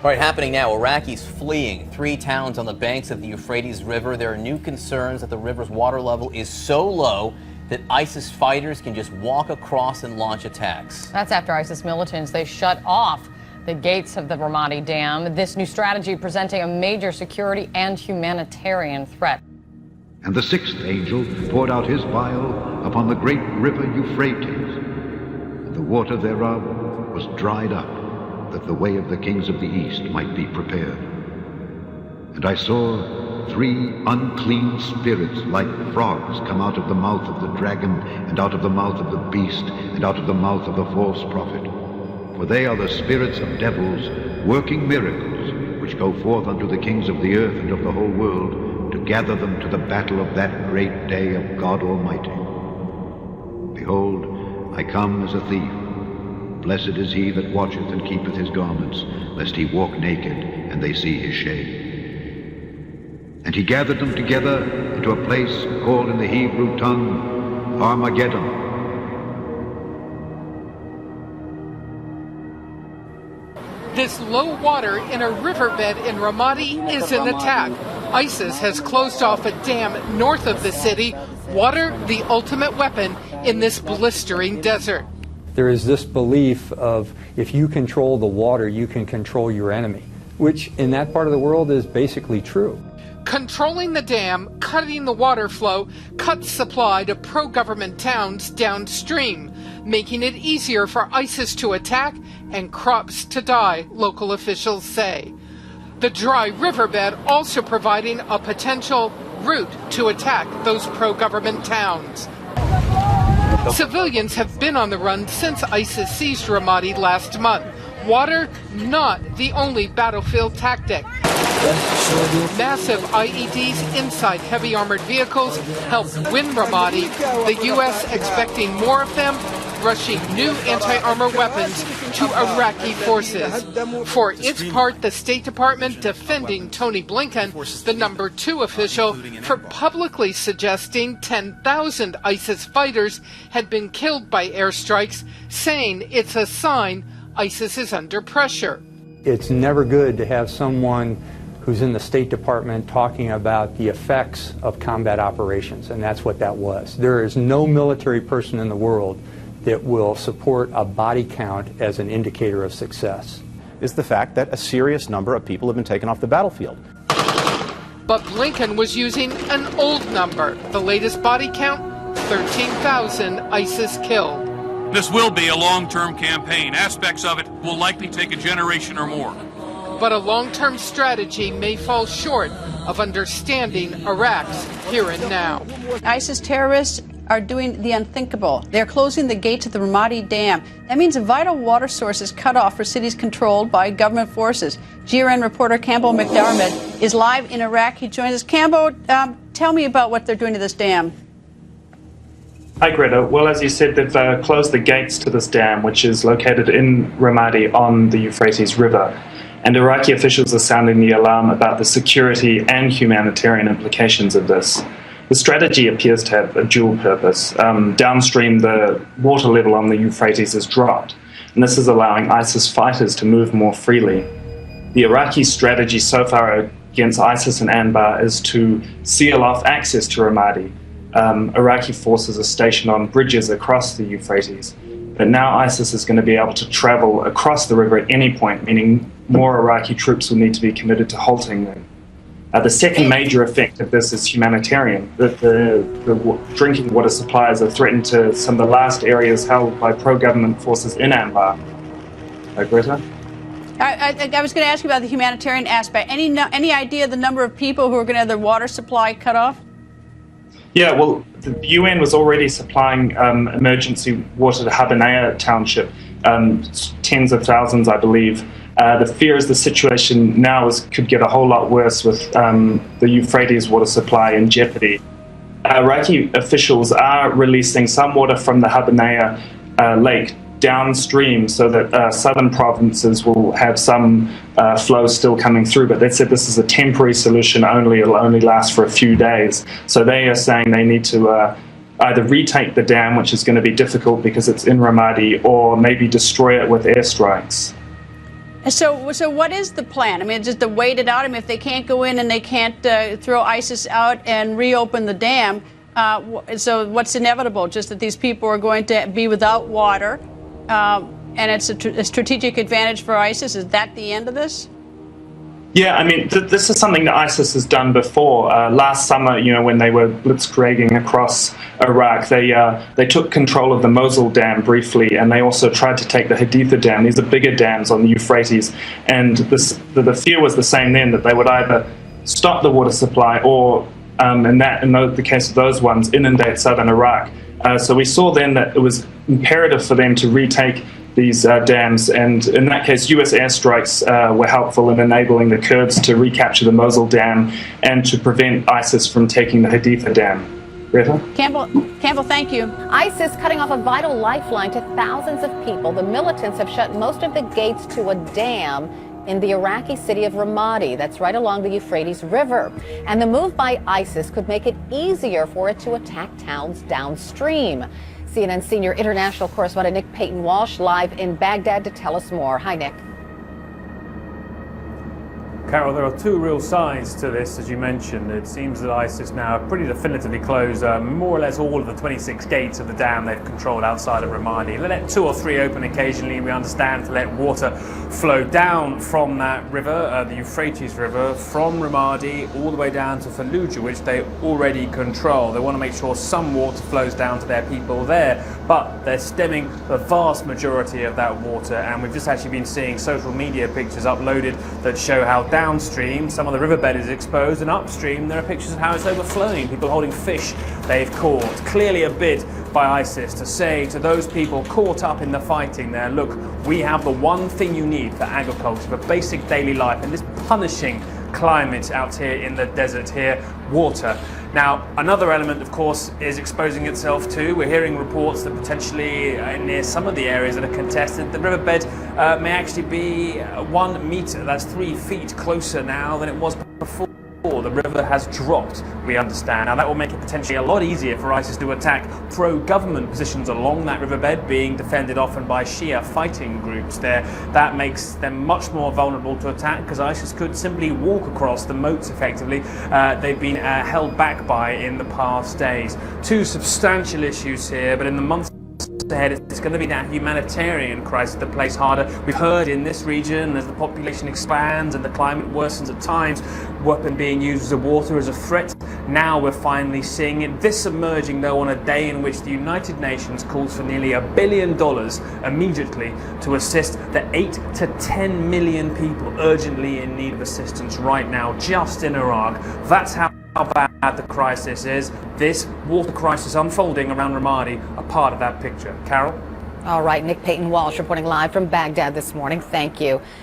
All right, happening now, Iraqis fleeing 3 towns on the banks of the Euphrates River. There are new concerns that the river's water level is so low that ISIS fighters can just walk across and launch attacks. That's after ISIS militants, they shut off the gates of the Ramadi Dam. This new strategy presenting a major security and humanitarian threat. And the 6th angel poured out his vial upon the great river Euphrates, and the water thereof was dried up, that the way of the kings of the east might be prepared. And I saw 3 unclean spirits like frogs come out of the mouth of the dragon, and out of the mouth of the beast, and out of the mouth of the false prophet. For they are the spirits of devils, working miracles, which go forth unto the kings of the earth and of the whole world, to gather them to the battle of that great day of God Almighty. Behold, I come as a thief. Blessed is he that watcheth and keepeth his garments, lest he walk naked, and they see his shame. And he gathered them together into a place called in the Hebrew tongue, Armageddon. This low water in a riverbed in Ramadi is an attack. ISIS has closed off a dam north of the city, water the ultimate weapon in this blistering desert. There is this belief of if you control the water, you can control your enemy, which in that part of the world is basically true. Controlling the dam, cutting the water flow, cuts supply to pro-government towns downstream, making it easier for ISIS to attack and crops to die, local officials say. The dry riverbed also providing a potential route to attack those pro-government towns. Civilians have been on the run since ISIS seized Ramadi last month. Water, not the only battlefield tactic. Massive IEDs inside heavy armored vehicles helped win Ramadi, the U.S. expecting more of them, rushing new anti-armor weapons to Iraqi forces. For its part, the State Department defending Tony Blinken, the number 2 official, for publicly suggesting 10,000 ISIS fighters had been killed by airstrikes, saying it's a sign ISIS is under pressure. It's never good to have someone who's in the State Department talking about the effects of combat operations, and that's what that was. There is no military person in the world that will support a body count as an indicator of success. Is the fact that a serious number of people have been taken off the battlefield. But Blinken was using an old number. The latest body count, 13,000 ISIS killed. This will be a long-term campaign. Aspects of it will likely take a generation or more. But a long-term strategy may fall short of understanding Iraq's here and now. ISIS terrorists are doing the unthinkable. They're closing the gates of the Ramadi Dam. That means a vital water source is cut off for cities controlled by government forces. GRN reporter Campbell McDermott is live in Iraq. He joins us. Campbell, tell me about what they're doing to this dam. Hi, Greta. Well, as you said, they've closed the gates to this dam, which is located in Ramadi on the Euphrates River. And Iraqi officials are sounding the alarm about the security and humanitarian implications of this. The strategy appears to have a dual purpose. Downstream, the water level on the Euphrates has dropped, and this is allowing ISIS fighters to move more freely. The Iraqi strategy so far against ISIS and Anbar is to seal off access to Ramadi. Iraqi forces are stationed on bridges across the Euphrates, but now ISIS is going to be able to travel across the river at any point, meaning more Iraqi troops will need to be committed to halting them. The second major effect of this is humanitarian. The drinking water supplies are threatened to some of the last areas held by pro-government forces in Anbar. Greta? I was going to ask you about the humanitarian aspect. Any idea the number of people who are going to have their water supply cut off? Yeah, well, the UN was already supplying emergency water to Habanea Township, tens of thousands, I believe. The fear is the situation now could get a whole lot worse with the Euphrates water supply in jeopardy. Iraqi officials are releasing some water from the Habanea lake downstream so that southern provinces will have some flow still coming through. But they said this is a temporary solution only. It'll only last for a few days. So they are saying they need to either retake the dam, which is going to be difficult because it's in Ramadi, or maybe destroy it with airstrikes. So what is the plan? I mean, just to wait it out. I mean, if they can't go in and they can't throw ISIS out and reopen the dam, so what's inevitable? Just that these people are going to be without water, and it's a strategic advantage for ISIS. Is that the end of this? Yeah, I mean, this is something that ISIS has done before. Last summer, when they were blitzkrieging across Iraq, they took control of the Mosul Dam briefly, and they also tried to take the Haditha Dam. These are bigger dams on the Euphrates, and the fear was the same then, that they would either stop the water supply or, in the case of those ones, inundate southern Iraq. So we saw then that it was imperative for them to retake these dams, and in that case, U.S. airstrikes were helpful in enabling the Kurds to recapture the Mosul Dam and to prevent ISIS from taking the Haditha Dam. Greta? Campbell, thank you. ISIS cutting off a vital lifeline to thousands of people. The militants have shut most of the gates to a dam in the Iraqi city of Ramadi, that's right along the Euphrates River. And the move by ISIS could make it easier for it to attack towns downstream. CNN senior international correspondent Nick Payton-Walsh live in Baghdad to tell us more. Hi, Nick. Carol, there are two real sides to this, as you mentioned. It seems that ISIS now pretty definitively closed more or less all of the 26 gates of the dam they've controlled outside of Ramadi. They let 2 or 3 open occasionally, we understand, to let water flow down from that river, the Euphrates River, from Ramadi all the way down to Fallujah, which they already control. They want to make sure some water flows down to their people there, but they're stemming the vast majority of that water. And we've just actually been seeing social media pictures uploaded that show how downstream some of the riverbed is exposed, and upstream there are pictures of how it's overflowing, people holding fish they've caught. Clearly a bid by ISIS to say to those people caught up in the fighting there, look, we have the one thing you need for agriculture, for basic daily life in this punishing climate out here in the desert here, water. Now, another element, of course, is exposing itself too. We're hearing reports that potentially near some of the areas that are contested, the riverbed may actually be 1 meter, that's 3 feet closer now than it was before. The river has dropped, we understand. Now that will make it potentially a lot easier for ISIS to attack pro-government positions along that riverbed, being defended often by Shia fighting groups there. That makes them much more vulnerable to attack, because ISIS could simply walk across the moats effectively they've been held back by in the past days. 2 substantial issues here, but in the months ahead, it's going to be that humanitarian crisis that plays harder. We've heard in this region, as the population expands and the climate worsens at times, weapon being used as a water as a threat. Now we're finally seeing it. This emerging, though, on a day in which the United Nations calls for nearly $1 billion immediately to assist the 8 to 10 million people urgently in need of assistance right now, just in Iraq. That's how bad the crisis is. This water crisis unfolding around Ramadi, a part of that picture. Carol? All right, Nick Payton-Walsh reporting live from Baghdad this morning. Thank you.